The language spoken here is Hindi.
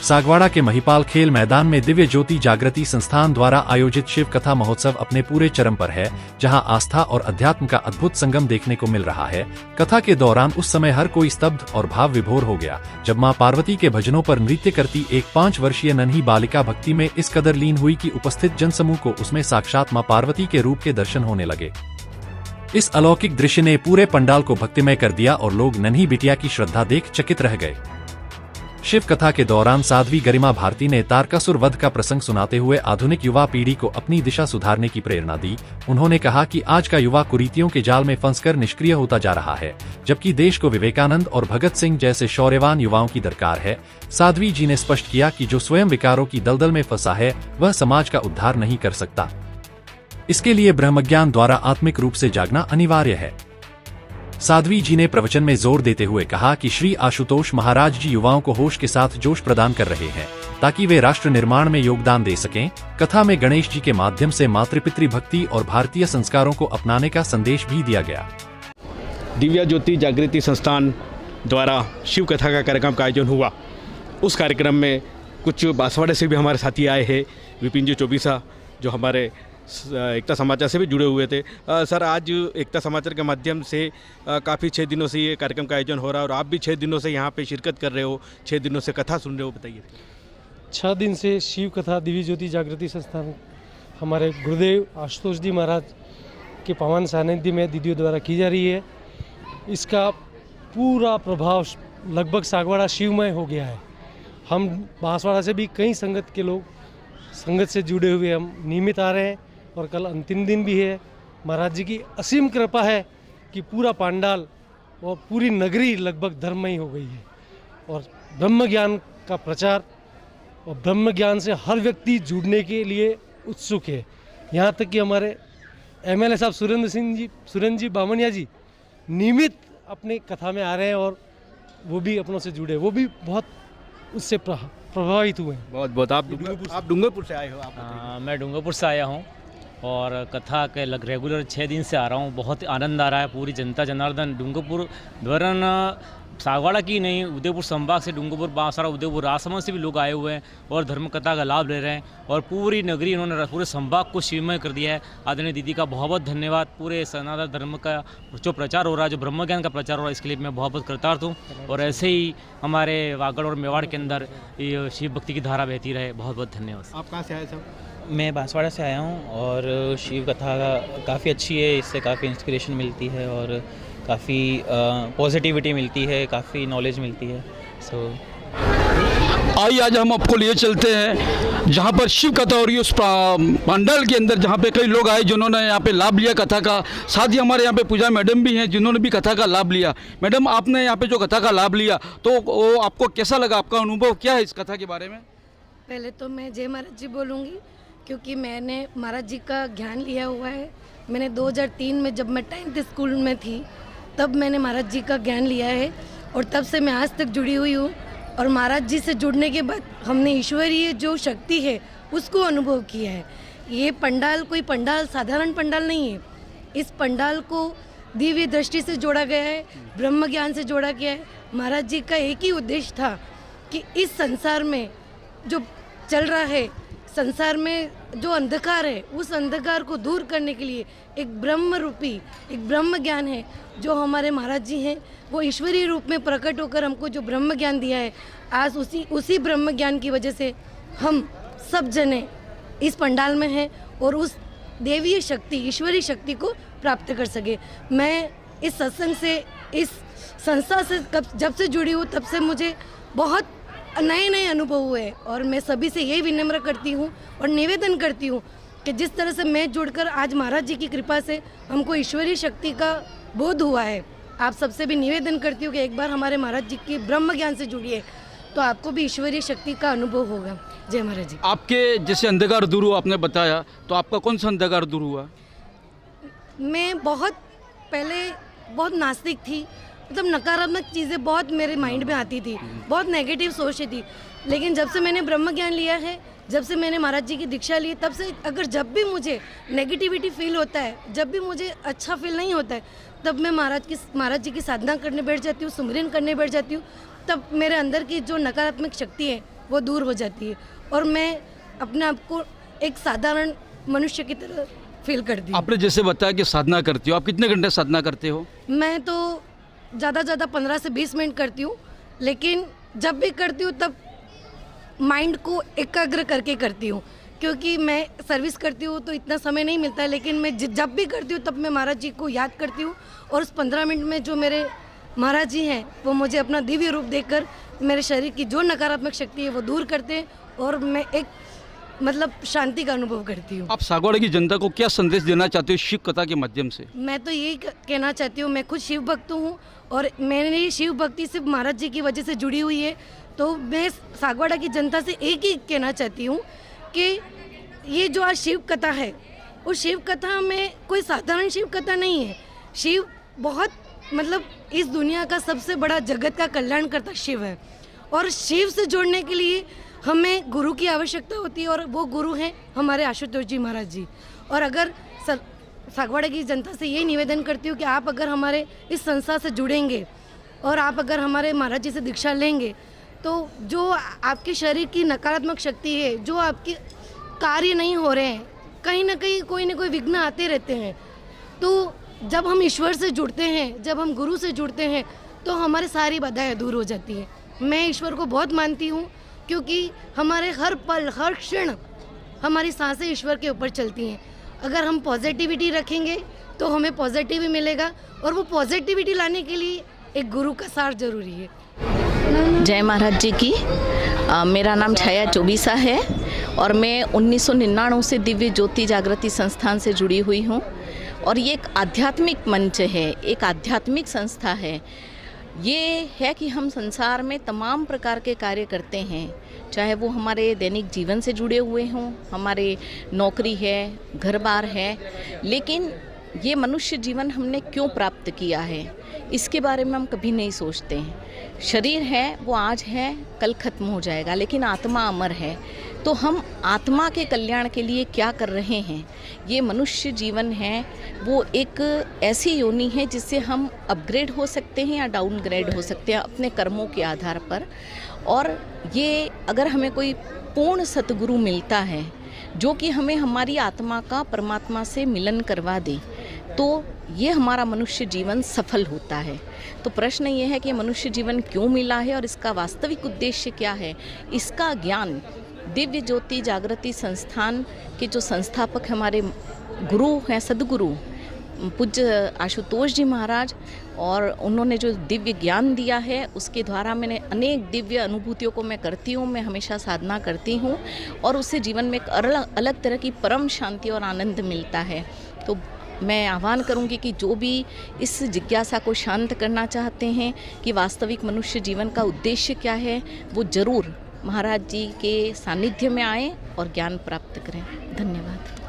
सागवाड़ा के महिपाल खेल मैदान में दिव्य ज्योति जागृति संस्थान द्वारा आयोजित शिव कथा महोत्सव अपने पूरे चरम पर है, जहां आस्था और अध्यात्म का अद्भुत संगम देखने को मिल रहा है। कथा के दौरान उस समय हर कोई स्तब्ध और भाव विभोर हो गया, जब मां पार्वती के भजनों पर नृत्य करती एक 5 वर्षीय नन्ही बालिका भक्ति में इस कदर लीन हुई कि उपस्थित जनसमूह को उसमें साक्षात मां पार्वती के रूप के दर्शन होने लगे। इस अलौकिक दृश्य ने पूरे पंडाल को भक्तिमय कर दिया और लोग नन्ही बिटिया की श्रद्धा देख चकित रह गए। शिव कथा के दौरान साध्वी गरिमा भारती ने तारकासुर वध का प्रसंग सुनाते हुए आधुनिक युवा पीढ़ी को अपनी दिशा सुधारने की प्रेरणा दी। उन्होंने कहा कि आज का युवा कुरीतियों के जाल में फंसकर निष्क्रिय होता जा रहा है, जबकि देश को विवेकानंद और भगत सिंह जैसे शौर्यवान युवाओं की दरकार है। साध्वी जी ने स्पष्ट किया कि जो स्वयं विकारों की दलदल में फंसा है वह समाज का उद्धार नहीं कर सकता। इसके लिए ब्रह्मज्ञान द्वारा आत्मिक रूप से जागना अनिवार्य है। साध्वी जी ने प्रवचन में जोर देते हुए कहा कि श्री आशुतोष महाराज जी युवाओं को होश के साथ जोश प्रदान कर रहे हैं, ताकि वे राष्ट्र निर्माण में योगदान दे सकें। कथा में गणेश जी के माध्यम से मातृपितृ भक्ति और भारतीय संस्कारों को अपनाने का संदेश भी दिया गया। दिव्य ज्योति जागृति संस्थान द्वारा शिव कथा का कार्यक्रम का आयोजन हुआ। उस कार्यक्रम में कुछ बांसवाड़े से भी हमारे साथी आए हैं, विपिन जी चौबीसा जो हमारे एकता समाचार से भी जुड़े हुए थे। सर, आज एकता समाचार के माध्यम से काफ़ी 6 दिनों से ये कार्यक्रम का आयोजन हो रहा है और आप भी 6 दिनों से यहाँ पे शिरकत कर रहे हो, 6 दिनों से कथा सुन रहे हो, बताइए। 6 दिन से शिव कथा दिव्य ज्योति जागृति संस्थान हमारे गुरुदेव आशुतोष जी महाराज के पावन सानिध्य में दीदियों द्वारा की जा रही है। इसका पूरा प्रभाव लगभग सागवाड़ा शिवमय हो गया है। हम बांसवाड़ा से भी कई संगत के लोग संगत से जुड़े हुए हम नियमित आ रहे हैं और कल अंतिम दिन भी है। महाराज जी की असीम कृपा है कि पूरा पंडाल और पूरी नगरी लगभग धर्ममय हो गई है और ब्रह्म ज्ञान का प्रचार और ब्रह्म ज्ञान से हर व्यक्ति जुड़ने के लिए उत्सुक है। यहाँ तक कि हमारे MLA साहब सुरेंद्र जी बामनिया जी नियमित अपने कथा में आ रहे हैं और वो भी अपनों से जुड़े, वो भी बहुत उससे प्रभावित हुए हैं। बहुत आप डूंगरपुर से आए हो? मैं डूंगरपुर से आया हूँ और कथा के रेगुलर 6 दिन से आ रहा हूँ। बहुत आनंद आ रहा है। पूरी जनता जनार्दन डूंगरपुर वरन सागवाड़ा की नहीं, उदयपुर संभाग से डूंगरपुर, बांसवाड़ा, उदयपुर, राजसमंद से भी लोग आए हुए हैं और धर्म कथा का लाभ ले रहे हैं और पूरी नगरी इन्होंने पूरे संभाग को शिवमय कर दिया है। आदरणीय दीदी का बहुत बहुत धन्यवाद। पूरे सनातन धर्म का जो प्रचार हो रहा है, जो ब्रह्म ज्ञान का प्रचार हो रहा है, इसके लिए मैं बहुत बहुत कृतार्थ हूँ और ऐसे ही हमारे वागड़ और मेवाड़ के अंदर ये शिव भक्ति की धारा बहती रहे। बहुत बहुत धन्यवाद। आप कहाँ से आए सर? मैं बांसवाड़ा से आया हूँ और शिव कथा काफ़ी अच्छी है, इससे काफ़ी इंस्पिरेशन मिलती है और काफ़ी पॉजिटिविटी मिलती है, काफ़ी नॉलेज मिलती है। आइए आज हम आपको लिए चलते हैं जहाँ पर शिव कथा हो रही है, उस पंडाल के अंदर जहाँ पे कई लोग आए जिन्होंने यहाँ पे लाभ लिया कथा का। साथ ही हमारे यहाँ पे पूजा मैडम भी हैं जिन्होंने भी कथा का लाभ लिया। मैडम, आपने यहाँ पे जो कथा का लाभ लिया तो वो आपको कैसा लगा? आपका अनुभव क्या है इस कथा के बारे में? पहले तो मैं जय महाराज जी बोलूँगी, क्योंकि मैंने महाराज जी का ज्ञान लिया हुआ है। मैंने 2003 में जब मैं 10th स्कूल में थी तब मैंने महाराज जी का ज्ञान लिया है और तब से मैं आज तक जुड़ी हुई हूँ। और महाराज जी से जुड़ने के बाद हमने ईश्वरीय जो शक्ति है उसको अनुभव किया है। ये पंडाल कोई पंडाल साधारण पंडाल नहीं है। इस पंडाल को दिव्य दृष्टि से जोड़ा गया है, ब्रह्म ज्ञान से जोड़ा गया है। महाराज जी का एक ही उद्देश्य था कि इस संसार में जो चल रहा है, संसार में जो अंधकार है, उस अंधकार को दूर करने के लिए एक ब्रह्म रूपी एक ब्रह्म ज्ञान है जो हमारे महाराज जी हैं, वो ईश्वरीय रूप में प्रकट होकर हमको जो ब्रह्म ज्ञान दिया है, आज उसी ब्रह्म ज्ञान की वजह से हम सब जने इस पंडाल में हैं और उस देवीय शक्ति, ईश्वरीय शक्ति को प्राप्त कर सके। मैं इस सत्संग से, इस संस्था से जब से जुड़ी हूँ तब से मुझे बहुत नए अनुभव हुए और मैं सभी से यही विनम्र करती हूँ और निवेदन करती हूँ कि जिस तरह से मैं जुड़कर आज महाराज जी की कृपा से हमको ईश्वरीय शक्ति का बोध हुआ है, आप सबसे भी निवेदन करती हूँ कि एक बार हमारे महाराज जी के ब्रह्म ज्ञान से जुड़िए तो आपको भी ईश्वरीय शक्ति का अनुभव होगा। जय महाराज जी। आपके जैसे अंधकार दूर हुआ आपने बताया, तो आपका कौन सा अंधकार दूर हुआ? मैं बहुत पहले बहुत नास्तिक थी, मतलब नकारात्मक चीज़ें बहुत मेरे माइंड में आती थी, बहुत नेगेटिव सोचती थी। लेकिन जब से मैंने ब्रह्म ज्ञान लिया है, जब से मैंने महाराज जी की दीक्षा ली, तब से अगर जब भी मुझे नेगेटिविटी फील होता है, जब भी मुझे अच्छा फील नहीं होता है, तब मैं महाराज जी की साधना करने बैठ जाती हूँ, सुमिरन करने बैठ जाती हूँ। तब मेरे अंदर की जो नकारात्मक शक्ति है वो दूर हो जाती है और मैं अपने आप को एक साधारण मनुष्य की तरह फील करती हूँ। आपने जैसे बताया कि साधना करती हो, आप कितने घंटे साधना करते हो? मैं तो ज़्यादा 15 से 20 मिनट करती हूँ, लेकिन जब भी करती हूँ तब माइंड को एकाग्र करके करती हूँ, क्योंकि मैं सर्विस करती हूँ तो इतना समय नहीं मिलता है। लेकिन मैं जब भी करती हूँ तब मैं महाराज जी को याद करती हूँ और उस 15 मिनट में जो मेरे महाराज जी हैं वो मुझे अपना दिव्य रूप देकर मेरे शरीर की जो नकारात्मक शक्ति है वो दूर करते हैं और मैं एक मतलब शांति का अनुभव करती हूँ। आप सागवाड़ा की जनता को क्या संदेश देना चाहते हो शिव कथा के माध्यम से? मैं तो यही कहना चाहती हूँ, मैं खुद शिव भक्त हूँ और मैंने शिव भक्ति सिर्फ महाराज जी की वजह से जुड़ी हुई है। तो मैं सागवाड़ा की जनता से एक ही कहना चाहती हूँ कि ये जो आज शिव कथा है, उस शिव कथा में कोई साधारण शिव कथा नहीं है। शिव बहुत मतलब इस दुनिया का सबसे बड़ा जगत का कल्याणकर्ता शिव है और शिव से जोड़ने के लिए हमें गुरु की आवश्यकता होती है और वो गुरु हैं हमारे आशुतोष जी महाराज जी। और अगर सागवाड़ा की जनता से ये निवेदन करती हूँ कि आप अगर हमारे इस संस्था से जुड़ेंगे और आप अगर हमारे महाराज जी से दीक्षा लेंगे तो जो आपके शरीर की नकारात्मक शक्ति है, जो आपके कार्य नहीं हो रहे हैं, कहीं ना कहीं कोई ना कोई विघ्न आते रहते हैं। तो जब हम ईश्वर से जुड़ते हैं, जब हम गुरु से जुड़ते हैं तो हमारी सारी बाधाएं दूर हो जाती हैं। मैं ईश्वर को बहुत मानती हूँ क्योंकि हमारे हर पल हर क्षण हमारी सांसें ईश्वर के ऊपर चलती हैं। अगर हम पॉजिटिविटी रखेंगे तो हमें पॉजिटिव ही मिलेगा और वो पॉजिटिविटी लाने के लिए एक गुरु का साथ जरूरी है। जय महाराज जी की। मेरा नाम छाया चौबीसा है और मैं 1999 से दिव्य ज्योति जागृति संस्थान से जुड़ी हुई हूँ और ये एक आध्यात्मिक मंच है, एक आध्यात्मिक संस्था है। ये है कि हम संसार में तमाम प्रकार के कार्य करते हैं, चाहे वो हमारे दैनिक जीवन से जुड़े हुए हों, हमारे नौकरी है, घर बार है, लेकिन ये मनुष्य जीवन हमने क्यों प्राप्त किया है इसके बारे में हम कभी नहीं सोचते हैं। शरीर है वो आज है, कल खत्म हो जाएगा, लेकिन आत्मा अमर है। तो हम आत्मा के कल्याण के लिए क्या कर रहे हैं? ये मनुष्य जीवन है वो एक ऐसी योनि है जिससे हम अपग्रेड हो सकते हैं या डाउनग्रेड हो सकते हैं अपने कर्मों के आधार पर। और ये अगर हमें कोई पूर्ण सतगुरु मिलता है जो कि हमें हमारी आत्मा का परमात्मा से मिलन करवा दे तो ये हमारा मनुष्य जीवन सफल होता है। तो प्रश्न ये है कि मनुष्य जीवन क्यों मिला है और इसका वास्तविक उद्देश्य क्या है? इसका ज्ञान दिव्य ज्योति जागृति संस्थान के जो संस्थापक हमारे गुरु हैं, सदगुरु पूज्य आशुतोष जी महाराज, और उन्होंने जो दिव्य ज्ञान दिया है उसके द्वारा मैंने अनेक दिव्य अनुभूतियों को मैं करती हूँ, मैं हमेशा साधना करती हूँ और उससे जीवन में एक अलग तरह की परम शांति और आनंद मिलता है। तो मैं आह्वान करूंगी कि जो भी इस जिज्ञासा को शांत करना चाहते हैं कि वास्तविक मनुष्य जीवन का उद्देश्य क्या है, वो ज़रूर महाराज जी के सानिध्य में आएं और ज्ञान प्राप्त करें। धन्यवाद।